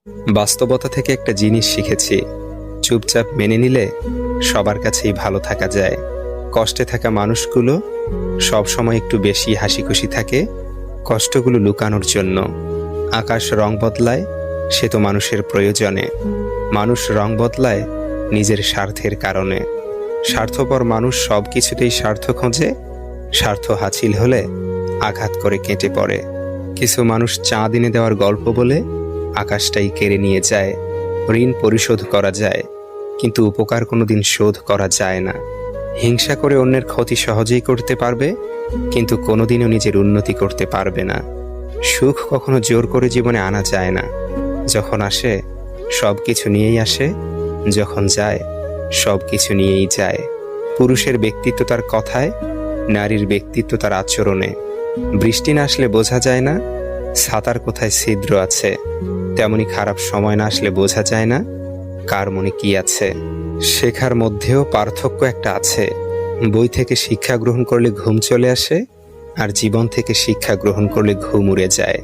বাস্তবতা থেকে একটা জিনিস শিখেছি, চুপচাপ মেনে নিলে সবার কাছেই ভালো থাকা যায়। কষ্টে থাকা মানুষগুলো সবসময় একটু বেশি হাসি খুশি থাকে কষ্টগুলো লুকানোর জন্য। আকাশ রং বদলায়, সে তো মানুষের প্রয়োজনে। মানুষ রং বদলায় নিজের স্বার্থের কারণে। স্বার্থপর মানুষ সব কিছুতেই স্বার্থ খোঁজে, স্বার্থ হাসিল হলে আঘাত করে কেটে পড়ে। কিছু মানুষ চাঁদ এনে দেওয়ার গল্প বলে আকাশটাই কেড়ে নিয়ে যায়। ঋণ পরিশোধ করা যায়, কিন্তু উপকার কোনোদিন শোধ করা যায় না। হিংসা করে অন্যের ক্ষতি সহজেই করতে পারবে, কিন্তু কোনোদিনও নিজের উন্নতি করতে পারবে না। সুখ কখনো জোর করে জীবনে আনা যায় না। যখন আসে সব কিছু নিয়েই আসে, যখন যায় সব কিছু নিয়েই যায়। পুরুষের ব্যক্তিত্ব তার কথায়, নারীর ব্যক্তিত্ব তার আচরণে। বৃষ্টি না আসলে বোঝা যায় না ছাতার কোথায় ছিদ্র আছে, তেমনি খারাপ সময় না আসলে বোঝা যায় না কার মনে কি আছে। শেখার মধ্যেও পার্থক্য একটা আছে। বই থেকে শিক্ষা গ্রহণ করলে ঘুম চলে আসে, আর জীবন থেকে শিক্ষা গ্রহণ করলে ঘুম উড়ে যায়।